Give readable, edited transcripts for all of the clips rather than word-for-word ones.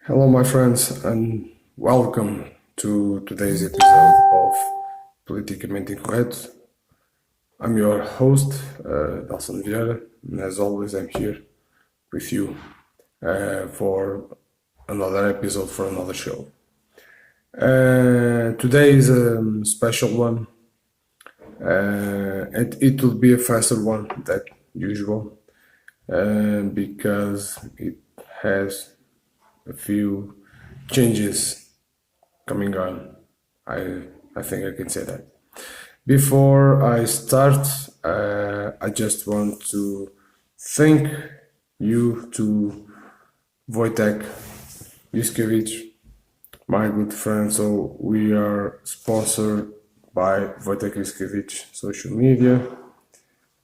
Hello, my friends, and welcome to today's episode of Politicamente Incorrecto. I'm your host, Nelson Vieira, and as always, I'm here with you for another episode for another show. Today is a special one, and it will be a faster one than usual because it has a few changes coming on. I think I can say that. Before I start, I just want to thank you to Wojtek Juskiewicz, my good friend. So we are sponsored by Wojtek Juskiewicz social media.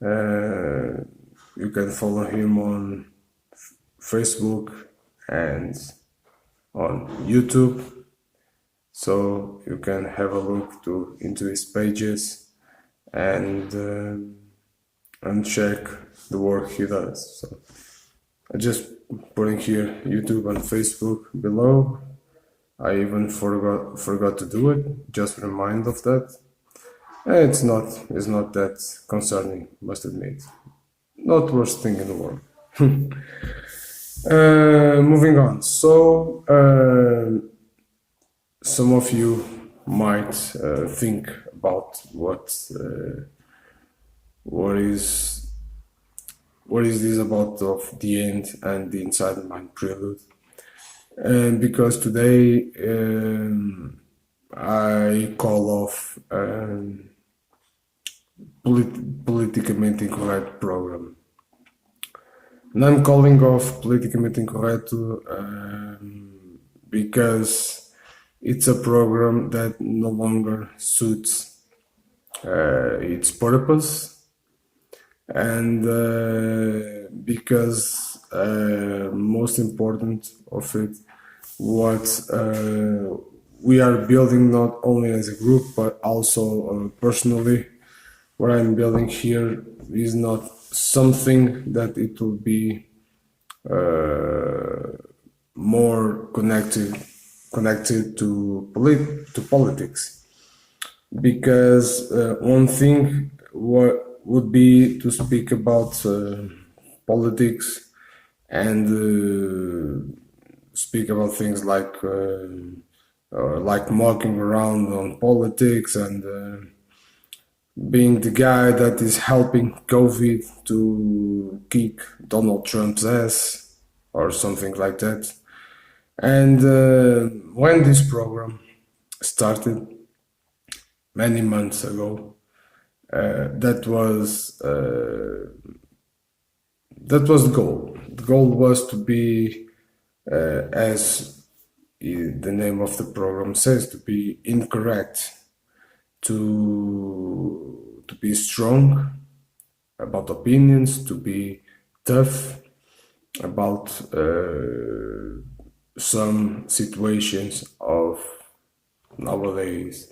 You can follow him on Facebook and on YouTube, so you can have a look into his pages and check the work he does. So I just putting here YouTube and Facebook below. I even forgot to do it. Just remind of that. It's not that concerning, must admit. Not worst thing in the world. Moving on. So some of you might think about what is this about of the end and the inside mind prelude, and because today I call off Politicamente Incorrect program. And I'm calling off Politicamente Incorrecto because it's a program that no longer suits its purpose, and because most important of it, what we are building not only as a group but also personally, what I'm building here is not something that it will be more connected to politics, because one thing would be to speak about politics and speak about things like mocking around on politics and being the guy that is helping COVID to kick Donald Trump's ass or something like that. And when this program started many months ago, that was the goal. The goal was to be, as the name of the program says, to be incorrect, to be strong about opinions, to be tough about some situations of nowadays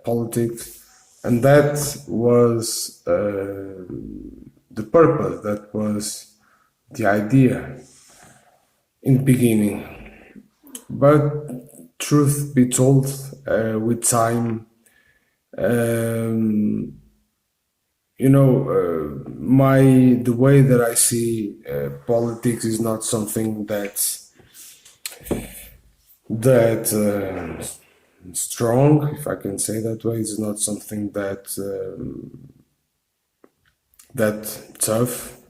politics, and that was the purpose, that was the idea in the beginning. But truth be told, with time, the way that I see politics is not something that's strong, if I can say that way. It's not something that tough,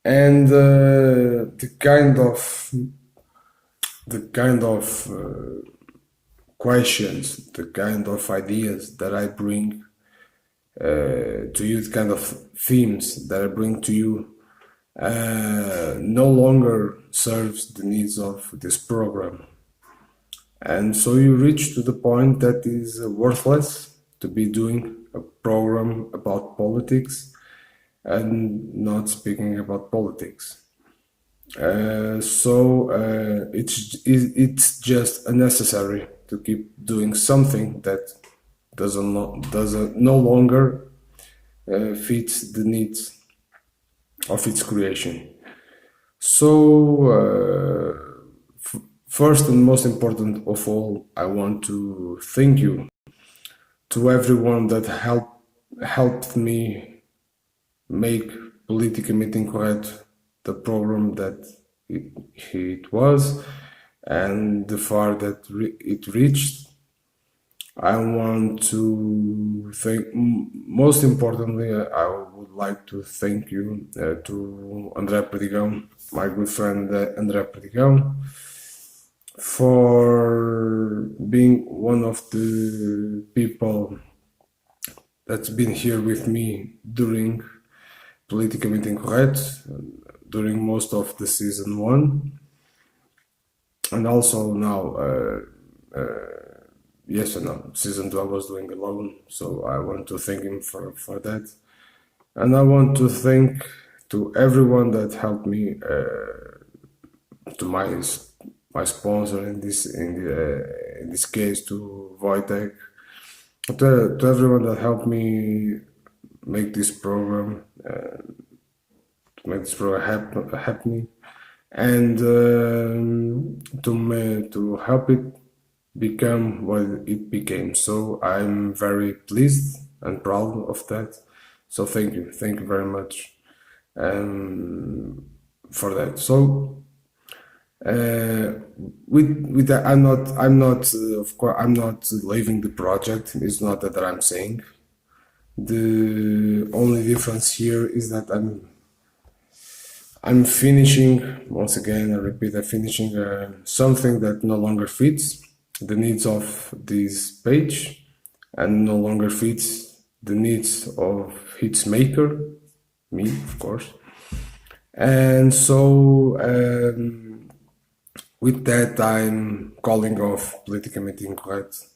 and the kind of questions, the kind of ideas that I bring to you, the kind of themes that I bring to you no longer serves the needs of this program. And so you reach to the point that is worthless to be doing a program about politics and not speaking about politics. So it's just unnecessary to keep doing something that doesn't no longer fits the needs of its creation. So First and most important of all, I want to thank you to everyone that helped me make Politicamente Incorrecto the program that it was and the far that it reached. I want to thank, most importantly, I would like to thank you to André Perdigão, my good friend André Perdigão, for being one of the people that's been here with me during Politicamente Incorrect, during most of the season 1, and also now, yes and no, season 2 I was doing alone, so I want to thank him for that. And I want to thank to everyone that helped me, to my sponsor in this case, to Wojtek, to everyone that helped me make this program, happen, and to help it become what it became. So I'm very pleased and proud of that. So thank you very much for that. So with that, I'm not of course I'm not leaving the project. It's not that I'm saying. The only difference here is that I'm finishing, once again I repeat, I'm finishing something that no longer fits the needs of this page and no longer fits the needs of its maker, me of course. And so with that I'm calling off Politicamente Incorrect,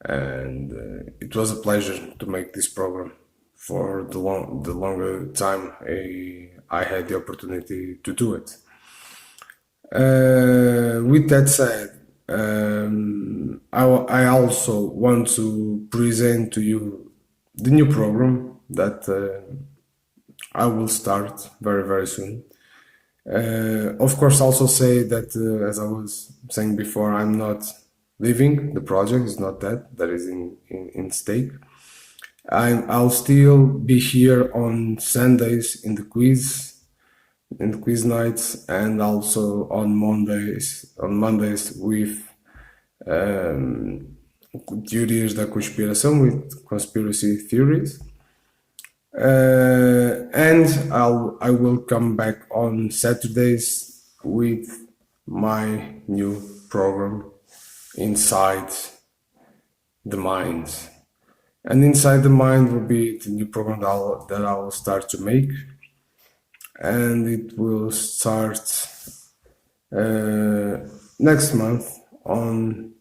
and it was a pleasure to make this program for the longer time I had the opportunity to do it. With that said, I also want to present to you the new program that I will start very, very soon. Of course, also say that, as I was saying before, I'm not leaving the project. It's not that is in stake. I'll still be here on Sundays in the quiz nights, and also on Mondays with teorias da conspiração, with conspiracy theories. And I will come back on Saturdays with my new program, Inside the Mind. And Inside the Mind will be the new program that I will start to make. And it will start next month on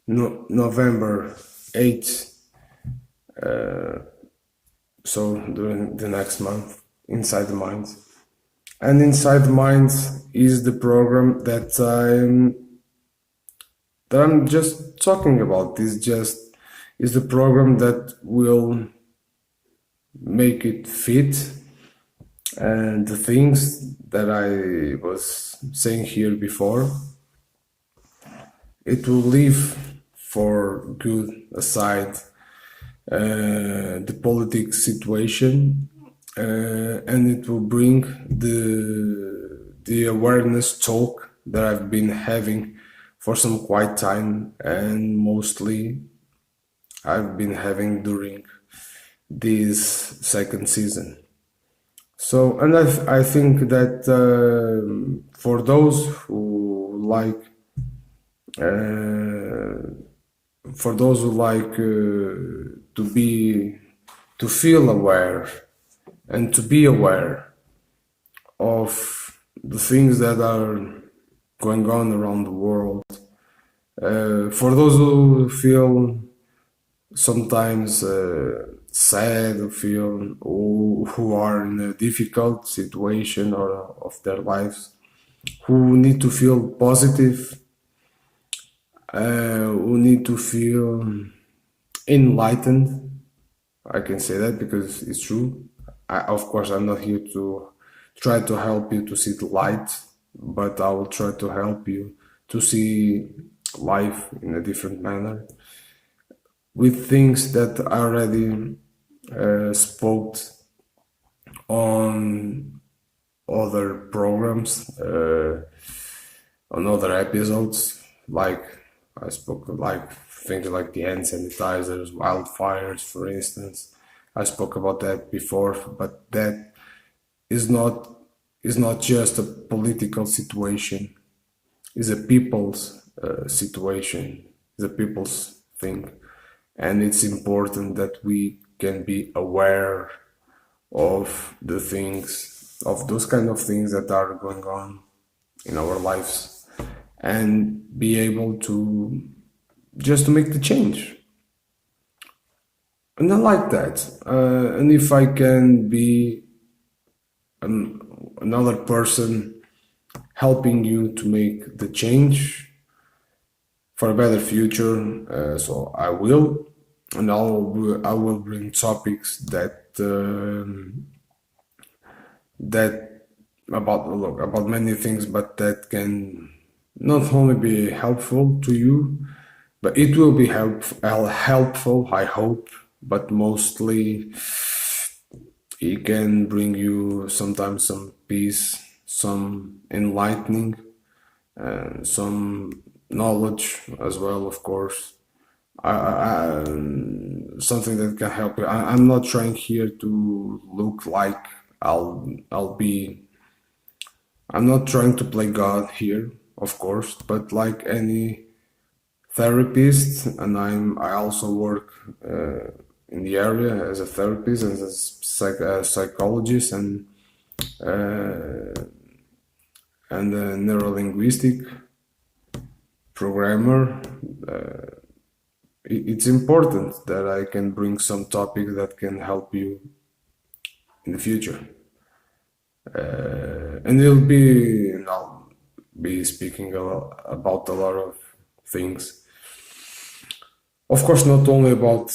November 8th. So during the next month, Inside the Mind. And Inside the Mind is the program that I'm just talking about. This just is the program that will make it fit, and the things that I was saying here before, it will leave for good aside the politics situation, and it will bring the awareness talk that I've been having for some quite time, and mostly I've been having during this second season. So, and I think that for those who like to feel aware and to be aware of the things that are going on around the world, for those who feel sometimes sad, who are in a difficult situation or of their lives, who need to feel positive, who need to feel enlightened. I can say that because it's true. Of course, I'm not here to try to help you to see the light, but I will try to help you to see life in a different manner with things that I already spoke on other programs, on other episodes. Like I spoke like things like the hand sanitizers, wildfires, for instance. I spoke about that before, but that is not just a political situation. It's a people's situation. It's a people's thing, and it's important that we can be aware of the things, of those kind of things that are going on in our lives, and be able to just to make the change. And I like that. And if I can be another person helping you to make the change for a better future, so I will, and I will bring topics that about many things, but that can not only be helpful to you, but it will be helpful, I hope, but mostly it can bring you sometimes some peace, some enlightening, some knowledge as well, of course. Something that can help you. I'm not trying here to look like I'll be. I'm not trying to play God here, of course, but like any therapist, and I also work in the area as a therapist and as a psychologist and a neurolinguistic programmer. It's important that I can bring some topic that can help you in the future, and I'll be speaking about a lot of things. Of course, not only about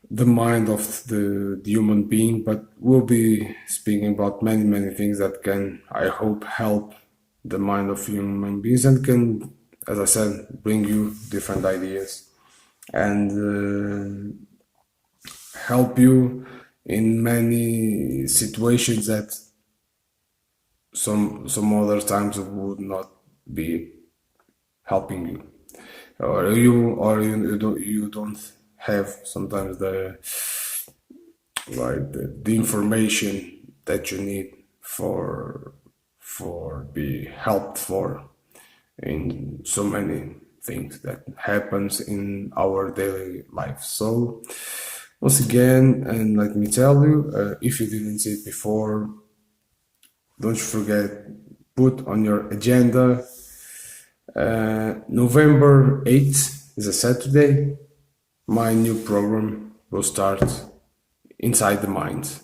the mind of the human being, but we'll be speaking about many things that can, I hope, help the mind of human beings and can, as I said, bring you different ideas and help you in many situations that some other times would not be helping you, or you don't have sometimes the information that you need for be helped for in so many things that happens in our daily life. So once again, and let me tell you, if you didn't see it before, don't forget, put on your agenda, November 8th is a Saturday. My new program will start Inside the Mind.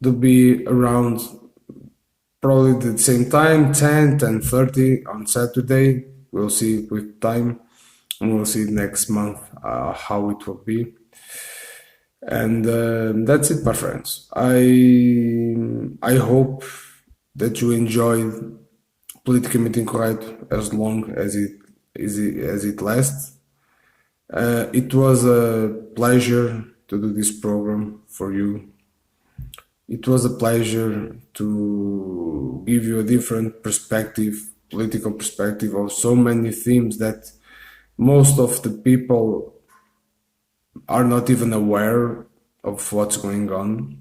It'll be around probably the same time, 10:30 on Saturday. We'll see with time, and we'll see next month how it will be. And that's it, my friends. I hope that you enjoyed Politicamente Incorrecto as long as it lasts. It was a pleasure to do this program for you. It was a pleasure to give you a different perspective, political perspective of so many themes that most of the people are not even aware of what's going on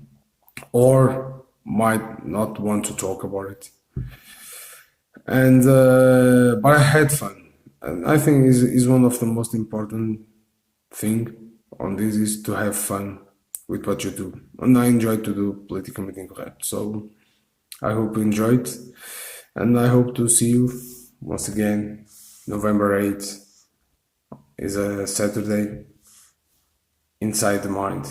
or might not want to talk about it. And but I had fun, and I think is one of the most important thing on this is to have fun with what you do, and I enjoy to do Politicamente Incorrecto. So I hope you enjoyed, and I hope to see you once again. November 8th is a Saturday, Inside the Mind,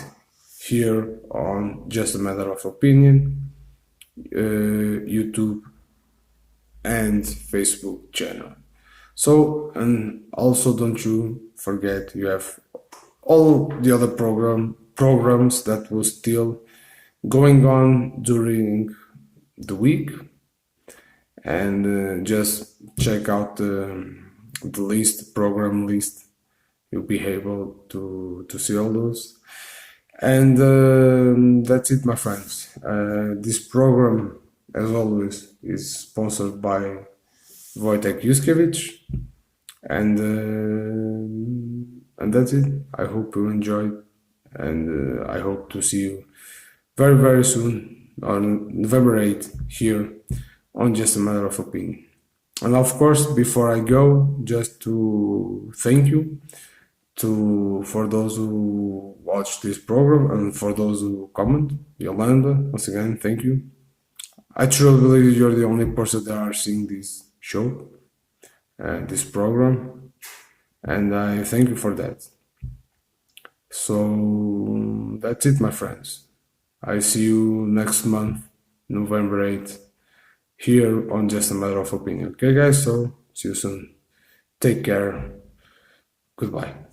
here on Just a Matter of Opinion, YouTube and Facebook channel. So, and also don't you forget, you have all the other programs that was still going on during the week, and just check out the list, program list. You'll be able to see all those. And that's it, my friends. This program, as always, is sponsored by Wojtek Juskiewicz, and that's it. I hope you enjoyed, and I hope to see you very, very soon on November 8th here on Just a Matter of Opinion. And of course, before I go, just to thank you for those who watch this program and for those who comment. Yolanda, once again, thank you. I truly believe you're the only person that are seeing this show, this program, and I thank you for that. So that's it, my friends. I see you next month, November 8th, here on Just a Matter of Opinion. Okay, guys, so see you soon. Take care. Goodbye.